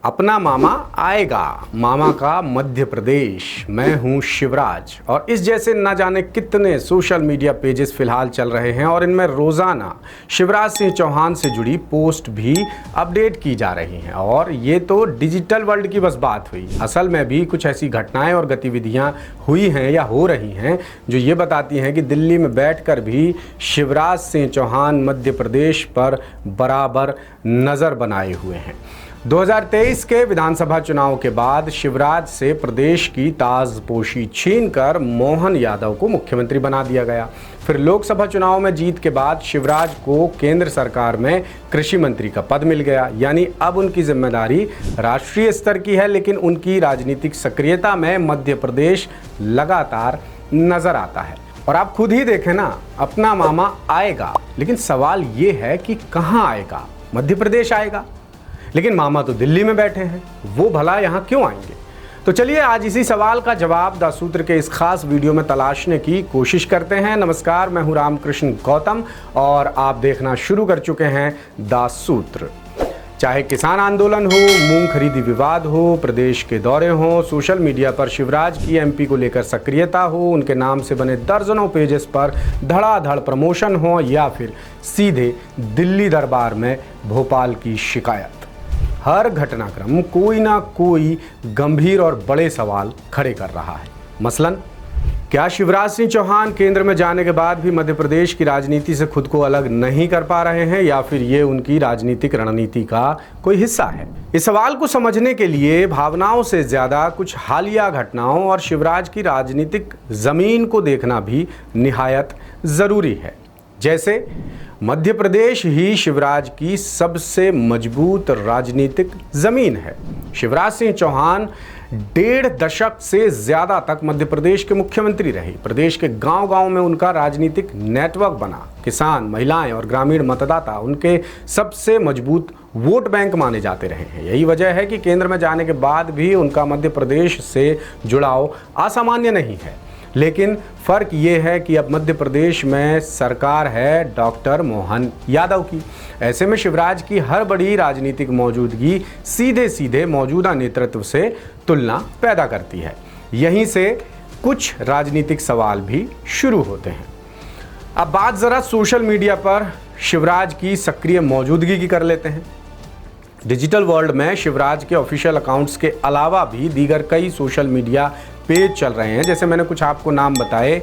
अपना मामा आएगा, मामा का मध्य प्रदेश, मैं हूं शिवराज। और इस जैसे न जाने कितने सोशल मीडिया पेजेस फिलहाल चल रहे हैं और इनमें रोजाना शिवराज सिंह चौहान से जुड़ी पोस्ट भी अपडेट की जा रही हैं। और ये तो डिजिटल वर्ल्ड की बस बात हुई, असल में भी कुछ ऐसी घटनाएं और गतिविधियां हुई हैं या हो रही हैं जो ये बताती हैं कि दिल्ली में बैठकर भी शिवराज सिंह चौहान मध्य प्रदेश पर बराबर नज़र बनाए हुए हैं। 2023 के विधानसभा चुनाव के बाद शिवराज से प्रदेश की ताजपोशी छीनकर मोहन यादव को मुख्यमंत्री बना दिया गया। फिर लोकसभा चुनाव में जीत के बाद शिवराज को केंद्र सरकार में कृषि मंत्री का पद मिल गया, यानी अब उनकी जिम्मेदारी राष्ट्रीय स्तर की है, लेकिन उनकी राजनीतिक सक्रियता में मध्य प्रदेश लगातार नजर आता है। और आप खुद ही देखें ना, अपना मामा आएगा, लेकिन सवाल ये है कि कहाँ आएगा? मध्य प्रदेश आएगा, लेकिन मामा तो दिल्ली में बैठे हैं, वो भला यहाँ क्यों आएंगे? तो चलिए आज इसी सवाल का जवाब द सूत्र के इस खास वीडियो में तलाशने की कोशिश करते हैं। नमस्कार, मैं हूं रामकृष्ण गौतम और आप देखना शुरू कर चुके हैं द सूत्र। चाहे किसान आंदोलन हो, मूंग खरीदी विवाद हो, प्रदेश के दौरे हो, सोशल मीडिया पर शिवराज की एमपी को लेकर सक्रियता हो, उनके नाम से बने दर्जनों पेजेस पर धड़ाधड़ प्रमोशन हो, या फिर सीधे दिल्ली दरबार में भोपाल की शिकायत, हर घटनाक्रम कोई ना कोई गंभीर और बड़े सवाल खड़े कर रहा है। मसलन, क्या शिवराज सिंह चौहान केंद्र में जाने के बाद भी मध्य प्रदेश की राजनीति से खुद को अलग नहीं कर पा रहे हैं, या फिर ये उनकी राजनीतिक रणनीति का कोई हिस्सा है? इस सवाल को समझने के लिए भावनाओं से ज्यादा कुछ हालिया घटनाओं और शिवराज की राजनीतिक जमीन को देखना भी निहायत जरूरी है। जैसे मध्य प्रदेश ही शिवराज की सबसे मजबूत राजनीतिक जमीन है। शिवराज सिंह चौहान 1.5 दशक से ज्यादा तक मध्य प्रदेश के मुख्यमंत्री रहे। प्रदेश के गांव-गांव में उनका राजनीतिक नेटवर्क बना। किसान, महिलाएं और ग्रामीण मतदाता उनके सबसे मजबूत वोट बैंक माने जाते रहे हैं। यही वजह है कि केंद्र में जाने के बाद भी उनका मध्य प्रदेश से जुड़ाव असामान्य नहीं है। लेकिन फर्क ये है कि अब मध्य प्रदेश में सरकार है डॉक्टर मोहन यादव की। ऐसे में शिवराज की हर बड़ी राजनीतिक मौजूदगी सीधे सीधे मौजूदा नेतृत्व से तुलना पैदा करती है। यहीं से कुछ राजनीतिक सवाल भी शुरू होते हैं। अब बात जरा सोशल मीडिया पर शिवराज की सक्रिय मौजूदगी की कर लेते हैं। डिजिटल वर्ल्ड में शिवराज के ऑफिशियल अकाउंट्स के अलावा भी दीगर कई सोशल मीडिया पेज चल रहे हैं। जैसे मैंने कुछ आपको नाम बताए,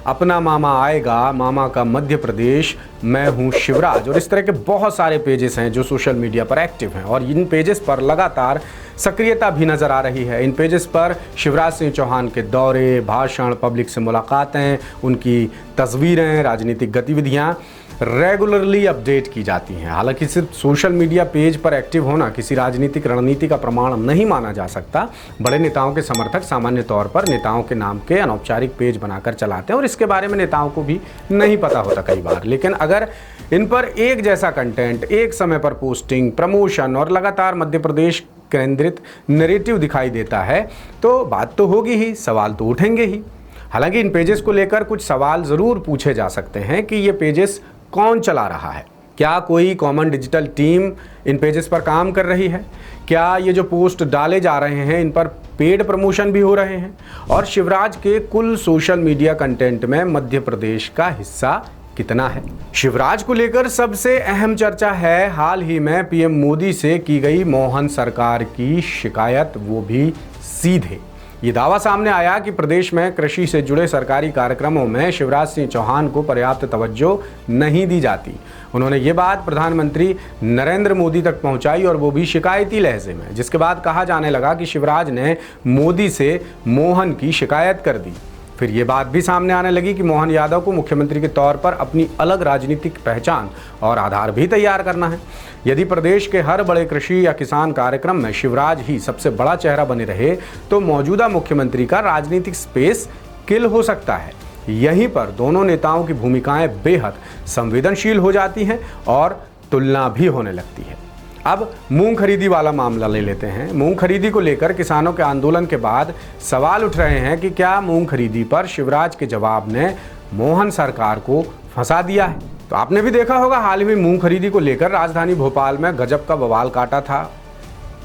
अपना मामा आएगा, मामा का मध्य प्रदेश, मैं हूं शिवराज, और इस तरह के बहुत सारे पेजेस हैं जो सोशल मीडिया पर एक्टिव हैं और इन पेजेस पर लगातार सक्रियता भी नज़र आ रही है। इन पेजेस पर शिवराज सिंह चौहान के दौरे, भाषण, पब्लिक से मुलाकातें, उनकी तस्वीरें, राजनीतिक गतिविधियां रेगुलरली अपडेट की जाती हैं। हालांकि सिर्फ सोशल मीडिया पेज पर एक्टिव होना किसी राजनीतिक रणनीति का प्रमाण नहीं माना जा सकता। बड़े नेताओं के समर्थक सामान्य तौर पर नेताओं के नाम के अनौपचारिक पेज बनाकर चलाते हैं और इसके बारे में नेताओं को भी नहीं पता होता कई बार। लेकिन अगर इन पर एक जैसा कंटेंट, एक समय पर पोस्टिंग, प्रमोशन और लगातार मध्य प्रदेश केंद्रित नैरेटिव दिखाई देता है तो बात तो होगी ही, सवाल तो उठेंगे ही। हालांकि इन पेजेस को लेकर कुछ सवाल ज़रूर पूछे जा सकते हैं कि ये पेजेस कौन चला रहा है? क्या कोई कॉमन डिजिटल टीम इन पेजेस पर काम कर रही है? क्या ये जो पोस्ट डाले जा रहे हैं इन पर पेड प्रमोशन भी हो रहे हैं? और शिवराज के कुल सोशल मीडिया कंटेंट में मध्य प्रदेश का हिस्सा कितना है? शिवराज को लेकर सबसे अहम चर्चा है हाल ही में पीएम मोदी से की गई मोहन सरकार की शिकायत, वो भी सीधे। ये दावा सामने आया कि प्रदेश में कृषि से जुड़े सरकारी कार्यक्रमों में शिवराज सिंह चौहान को पर्याप्त तवज्जो नहीं दी जाती। उन्होंने ये बात प्रधानमंत्री नरेंद्र मोदी तक पहुंचाई और वो भी शिकायती लहजे में, जिसके बाद कहा जाने लगा कि शिवराज ने मोदी से मोहन की शिकायत कर दी। फिर ये बात भी सामने आने लगी कि मोहन यादव को मुख्यमंत्री के तौर पर अपनी अलग राजनीतिक पहचान और आधार भी तैयार करना है। यदि प्रदेश के हर बड़े कृषि या किसान कार्यक्रम में शिवराज ही सबसे बड़ा चेहरा बने रहे तो मौजूदा मुख्यमंत्री का राजनीतिक स्पेस किल हो सकता है। यहीं पर दोनों नेताओं की भूमिकाएं बेहद संवेदनशील हो जाती हैं और तुलना भी होने लगती है। अब मूंग खरीदी वाला मामला ले लेते हैं। मूंग खरीदी को लेकर किसानों के आंदोलन के बाद सवाल उठ रहे हैं कि क्या मूंग खरीदी पर शिवराज के जवाब ने मोहन सरकार को फंसा दिया है? तो आपने भी देखा होगा, हाल ही में मूंग खरीदी को लेकर राजधानी भोपाल में गजब का बवाल काटा था।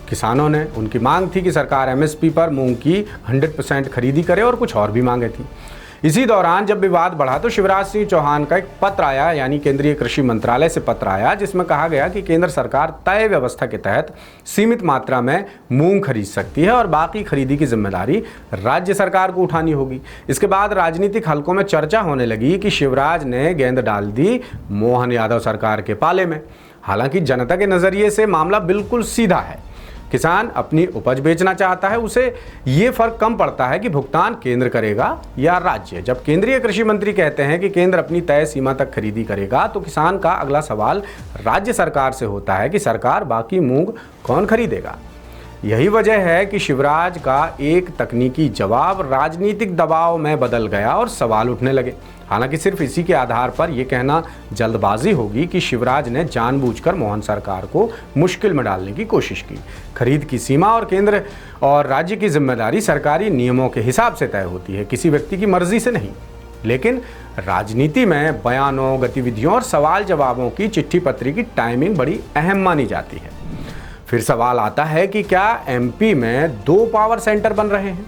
किसानों ने उनकी मांग थी कि सरकार एमएसपी पर मूंग की 100% खरीदी करे और कुछ और भी मांगे थी। इसी दौरान जब विवाद बढ़ा तो शिवराज सिंह चौहान का एक पत्र आया, यानी केंद्रीय कृषि मंत्रालय से पत्र आया, जिसमें कहा गया कि केंद्र सरकार तय व्यवस्था के तहत सीमित मात्रा में मूंग खरीद सकती है और बाकी खरीदी की जिम्मेदारी राज्य सरकार को उठानी होगी। इसके बाद राजनीतिक हलकों में चर्चा होने लगी कि शिवराज ने गेंद डाल दी मोहन यादव सरकार के पाले में। हालांकि जनता के नजरिए से मामला बिल्कुल सीधा है। किसान अपनी उपज बेचना चाहता है, उसे ये फर्क कम पड़ता है कि भुगतान केंद्र करेगा या राज्य। जब केंद्रीय कृषि मंत्री कहते हैं कि केंद्र अपनी तय सीमा तक खरीदी करेगा, तो किसान का अगला सवाल राज्य सरकार से होता है कि सरकार बाकी मूंग कौन खरीदेगा। यही वजह है कि शिवराज का एक तकनीकी जवाब राजनीतिक दबाव में बदल गया और सवाल उठने लगे। हालांकि सिर्फ इसी के आधार पर यह कहना जल्दबाजी होगी कि शिवराज ने जानबूझकर मोहन सरकार को मुश्किल में डालने की कोशिश की। खरीद की सीमा और केंद्र और राज्य की जिम्मेदारी सरकारी नियमों के हिसाब से तय होती है, किसी व्यक्ति की मर्जी से नहीं। लेकिन राजनीति में बयानों, गतिविधियों और सवाल जवाबों की चिट्ठी पत्री की टाइमिंग बड़ी अहम मानी जाती है। फिर सवाल आता है कि क्या एमपी में 2 पावर सेंटर बन रहे हैं?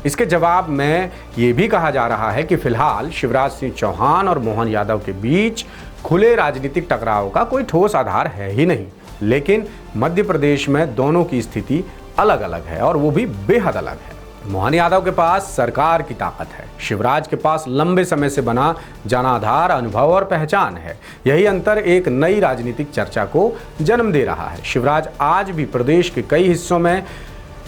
इसके जवाब में ये भी कहा जा रहा है कि फिलहाल शिवराज सिंह चौहान और मोहन यादव के बीच खुले राजनीतिक टकराव का कोई ठोस आधार है ही नहीं। लेकिन मध्य प्रदेश में दोनों की स्थिति अलग अलग है और वो भी बेहद अलग है। मोहन यादव के पास सरकार की ताकत है, शिवराज के पास लंबे समय से बना जनाधार, अनुभव और पहचान है। यही अंतर एक नई राजनीतिक चर्चा को जन्म दे रहा है। शिवराज आज भी प्रदेश के कई हिस्सों में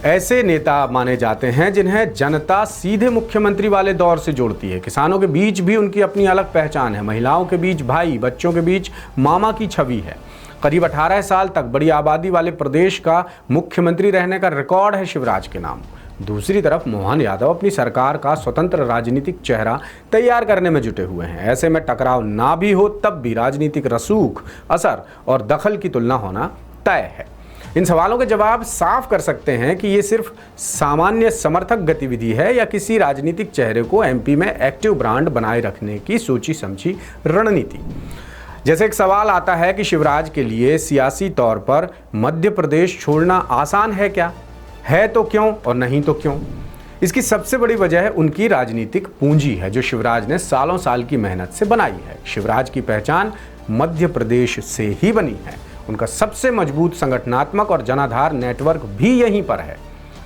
ऐसे नेता माने जाते हैं जिन्हें जनता सीधे मुख्यमंत्री वाले दौर से जोड़ती है। किसानों के बीच भी उनकी अपनी अलग पहचान है, महिलाओं के बीच भाई, बच्चों के बीच मामा की छवि है। करीब 18 साल तक बड़ी आबादी वाले प्रदेश का मुख्यमंत्री रहने का रिकॉर्ड है शिवराज के नाम। दूसरी तरफ मोहन यादव अपनी सरकार का स्वतंत्र राजनीतिक चेहरा तैयार करने में जुटे हुए हैं। ऐसे में टकराव ना भी हो तब भी राजनीतिक रसूख, असर और दखल की तुलना होना तय है। इन सवालों के जवाब साफ कर सकते हैं कि ये सिर्फ सामान्य समर्थक गतिविधि है या किसी राजनीतिक चेहरे को एमपी में एक्टिव ब्रांड बनाए रखने की सोची समझी रणनीति। जैसे एक सवाल आता है कि शिवराज के लिए सियासी तौर पर मध्य प्रदेश छोड़ना आसान है क्या? है तो क्यों और नहीं तो क्यों? इसकी सबसे बड़ी वजह उनकी राजनीतिक पूंजी है जो शिवराज ने सालों साल की मेहनत से बनाई है। शिवराज की पहचान मध्य प्रदेश से ही बनी है। उनका सबसे मजबूत संगठनात्मक और जनाधार नेटवर्क भी यहीं पर है।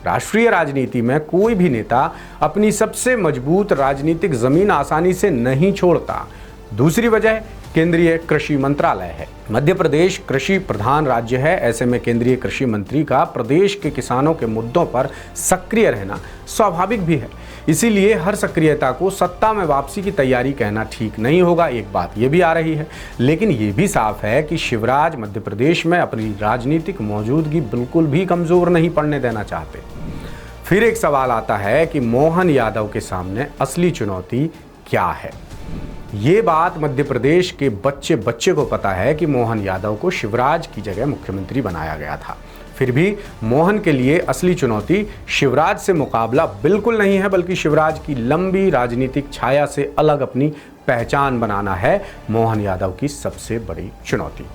राष्ट्रीय राजनीति में कोई भी नेता अपनी सबसे मजबूत राजनीतिक जमीन आसानी से नहीं छोड़ता। दूसरी वजह केंद्रीय कृषि मंत्रालय है। मध्य प्रदेश कृषि प्रधान राज्य है। ऐसे में केंद्रीय कृषि मंत्री का प्रदेश के किसानों के मुद्दों पर सक्रिय रहना स्वाभाविक भी है। इसीलिए हर सक्रियता को सत्ता में वापसी की तैयारी कहना ठीक नहीं होगा। एक बात ये भी आ रही है, लेकिन ये भी साफ है कि शिवराज मध्य प्रदेश में अपनी राजनीतिक मौजूदगी बिल्कुल भी कमजोर नहीं पड़ने देना चाहते। फिर एक सवाल आता है कि मोहन यादव के सामने असली चुनौती क्या है? ये बात मध्य प्रदेश के बच्चे बच्चे को पता है कि मोहन यादव को शिवराज की जगह मुख्यमंत्री बनाया गया था। फिर भी मोहन के लिए असली चुनौती शिवराज से मुकाबला बिल्कुल नहीं है, बल्कि शिवराज की लंबी राजनीतिक छाया से अलग अपनी पहचान बनाना है मोहन यादव की सबसे बड़ी चुनौती।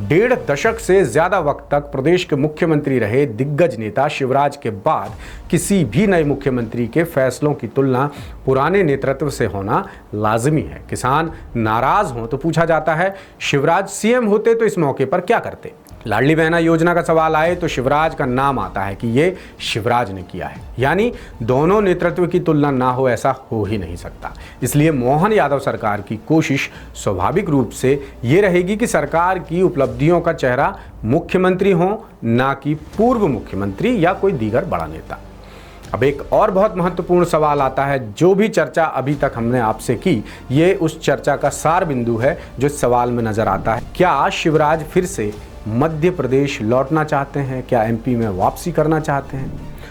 1.5 दशक से ज़्यादा वक्त तक प्रदेश के मुख्यमंत्री रहे दिग्गज नेता शिवराज के बाद किसी भी नए मुख्यमंत्री के फैसलों की तुलना पुराने नेतृत्व से होना लाजमी है। किसान नाराज हों तो पूछा जाता है शिवराज सीएम होते तो इस मौके पर क्या करते? लाडली बहना योजना का सवाल आए तो शिवराज का नाम आता है कि ये शिवराज ने किया है। यानी दोनों नेतृत्व की तुलना ना हो ऐसा हो ही नहीं सकता। इसलिए मोहन यादव सरकार की कोशिश स्वाभाविक रूप से ये रहेगी कि सरकार की उपलब्धियों का चेहरा मुख्यमंत्री हो, ना कि पूर्व मुख्यमंत्री या कोई दीगर बड़ा नेता। अब एक और बहुत महत्वपूर्ण सवाल आता है। जो भी चर्चा अभी तक हमने आपसे की, ये उस चर्चा का सार बिंदु है जो इस सवाल में नजर आता है। क्या शिवराज फिर से मध्य प्रदेश लौटना चाहते हैं? क्या एमपी में वापसी करना चाहते हैं?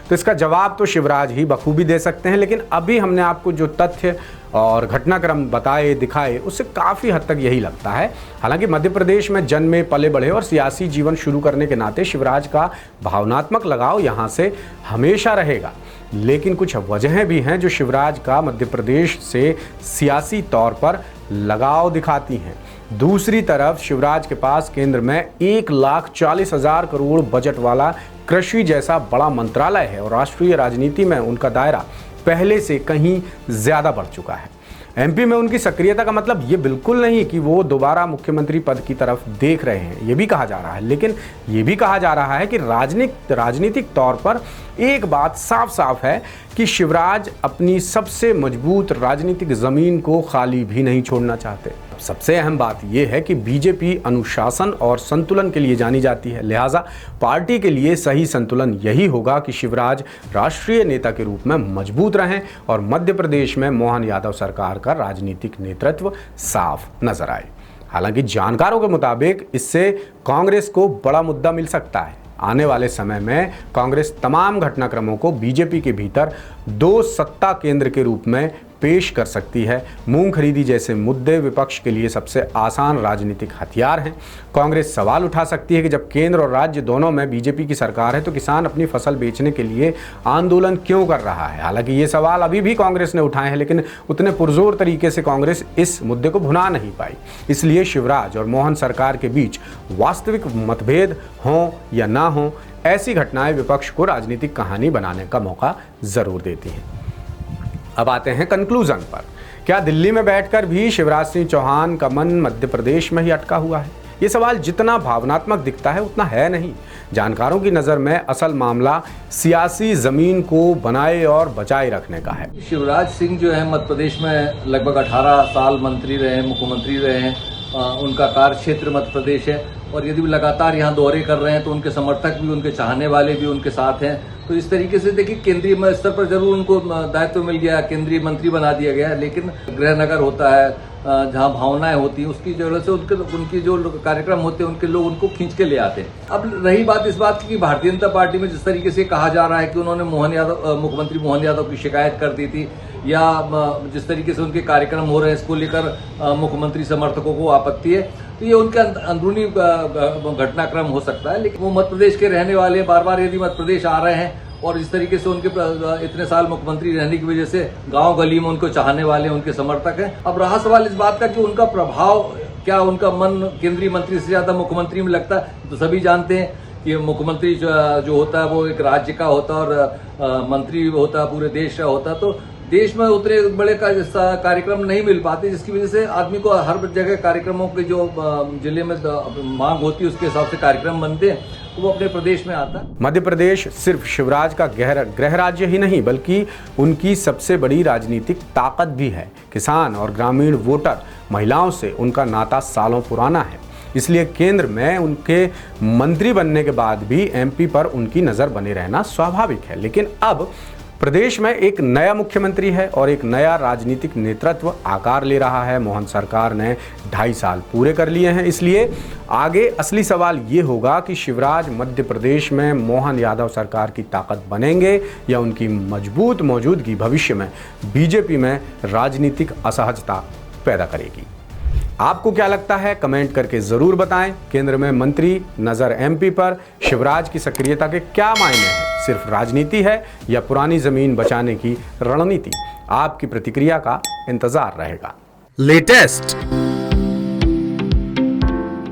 तो इसका जवाब तो शिवराज ही बखूबी दे सकते हैं। लेकिन अभी हमने आपको जो तथ्य और घटनाक्रम बताए, दिखाए, उससे काफ़ी हद तक यही लगता है। हालांकि मध्य प्रदेश में जन्मे, पले बढ़े और सियासी जीवन शुरू करने के नाते शिवराज का भावनात्मक लगाव यहाँ से हमेशा रहेगा। लेकिन कुछ वजहें भी हैं जो शिवराज का मध्य प्रदेश से सियासी तौर पर लगाव दिखाती हैं। दूसरी तरफ शिवराज के पास केंद्र में 1,40,000 करोड़ बजट वाला कृषि जैसा बड़ा मंत्रालय है और राष्ट्रीय राजनीति में उनका दायरा पहले से कहीं ज्यादा बढ़ चुका है। एमपी में उनकी सक्रियता का मतलब ये बिल्कुल नहीं कि वो दोबारा मुख्यमंत्री पद की तरफ देख रहे हैं, ये भी कहा जा रहा है, लेकिन ये भी कहा जा रहा है कि राजनीतिक तौर पर एक बात साफ साफ है कि शिवराज अपनी सबसे मजबूत राजनीतिक जमीन को खाली भी नहीं छोड़ना चाहते। सबसे अहम बात यह है कि बीजेपी अनुशासन और संतुलन के लिए जानी जाती है, लिहाजा पार्टी के लिए सही संतुलन यही होगा कि शिवराज राष्ट्रीय नेता के रूप में मजबूत रहें और मध्य प्रदेश में मोहन यादव सरकार का राजनीतिक नेतृत्व साफ नजर आए। हालांकि जानकारों के मुताबिक इससे कांग्रेस को बड़ा मुद्दा मिल सकता है। आने वाले समय में कांग्रेस तमाम घटनाक्रमों को बीजेपी के भीतर दो सत्ता केंद्र के रूप में पेश कर सकती है। मूंग खरीदी जैसे मुद्दे विपक्ष के लिए सबसे आसान राजनीतिक हथियार हैं। कांग्रेस सवाल उठा सकती है कि जब केंद्र और राज्य दोनों में बीजेपी की सरकार है तो किसान अपनी फसल बेचने के लिए आंदोलन क्यों कर रहा है। हालांकि ये सवाल अभी भी कांग्रेस ने उठाए हैं, लेकिन उतने पुरजोर तरीके से कांग्रेस इस मुद्दे को भुना नहीं पाई। इसलिए शिवराज और मोहन सरकार के बीच वास्तविक मतभेद हों या ना हों, ऐसी घटनाएं विपक्ष को राजनीतिक कहानी बनाने का मौका जरूर देती हैं। अब आते हैं कंक्लूजन पर। क्या दिल्ली में बैठकर भी शिवराज सिंह चौहान का मन मध्य प्रदेश में ही अटका हुआ है? ये सवाल जितना भावनात्मक दिखता है उतना है नहीं। जानकारों की नज़र में असल मामला सियासी जमीन को बनाए और बचाए रखने का है। शिवराज सिंह जो है मध्य प्रदेश में लगभग 18 साल मंत्री रहे, मुख्यमंत्री रहे हैं। उनका कार्य क्षेत्र मध्य प्रदेश है और यदि वो लगातार यहाँ दौरे कर रहे हैं तो उनके समर्थक भी, उनके चाहने वाले भी उनके साथ हैं। तो इस तरीके से देखिए केंद्रीय स्तर पर जरूर उनको दायित्व मिल गया, केंद्रीय मंत्री बना दिया गया, लेकिन गृहनगर होता है जहाँ भावनाएं होती हैं उसकी जरूरत से उनकी जो कार्यक्रम होते हैं उनके लोग उनको खींच के ले आते हैं। अब रही बात इस बात की कि भारतीय जनता पार्टी में जिस तरीके से कहा जा रहा है कि उन्होंने मुख्यमंत्री मोहन यादव की शिकायत कर दी थी या जिस तरीके से उनके कार्यक्रम हो रहे हैं इसको लेकर मुख्यमंत्री समर्थकों को आपत्ति है, तो ये उनका अंदरूनी घटनाक्रम हो सकता है। लेकिन वो मध्य प्रदेश के रहने वाले बार बार यदि मध्य प्रदेश आ रहे हैं और इस तरीके से उनके इतने साल मुख्यमंत्री रहने की वजह से गांव गली में उनको चाहने वाले, उनके समर्थक हैं। अब रहा सवाल इस बात का कि उनका प्रभाव क्या, उनका मन केंद्रीय मंत्री से ज्यादा मुख्यमंत्री में लगता है। तो सभी जानते हैं कि मुख्यमंत्री जो होता है वो एक राज्य का होता है और मंत्री होता है पूरे देश का होता है। तो देश में उतने बड़े कार्यक्रम नहीं मिल पाते, जिसकी वजह से आदमी को हर जगह कार्यक्रमों के जो जिले में मांग होती है उसके हिसाब से कार्यक्रम बनते हैं, तो वो अपने प्रदेश में आता है। मध्य प्रदेश सिर्फ शिवराज का गृह राज्य ही नहीं बल्कि उनकी सबसे बड़ी राजनीतिक ताकत भी है। किसान और ग्रामीण वोटर, महिलाओं से उनका नाता सालों पुराना है। इसलिए केंद्र में उनके मंत्री बनने के बाद भी एमपी पर उनकी नज़र बने रहना स्वाभाविक है। लेकिन अब प्रदेश में एक नया मुख्यमंत्री है और एक नया राजनीतिक नेतृत्व आकार ले रहा है। मोहन सरकार ने 2.5 साल पूरे कर लिए हैं, इसलिए आगे असली सवाल ये होगा कि शिवराज मध्य प्रदेश में मोहन यादव सरकार की ताकत बनेंगे या उनकी मजबूत मौजूदगी भविष्य में बीजेपी में राजनीतिक असहजता पैदा करेगी। आपको क्या लगता है, कमेंट करके ज़रूर बताएं। केंद्र में मंत्री, नज़र एमपी पर, शिवराज की सक्रियता के क्या मायने हैं? सिर्फ राजनीति है या पुरानी ज़मीन बचाने की रणनीति? आपकी प्रतिक्रिया का इंतजार रहेगा। लेटेस्ट,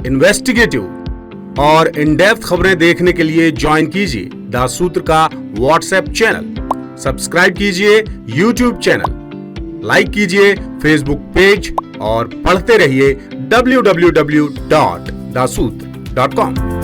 इन्वेस्टिगेटिव और इन डेप्थ खबरें देखने के लिए ज्वाइन कीजिए द सूत्र का व्हाट्सएप चैनल, सब्सक्राइब कीजिए यूट्यूब चैनल, लाइक कीजिए फेसबुक पेज और पढ़ते रहिए www.dasootra.com।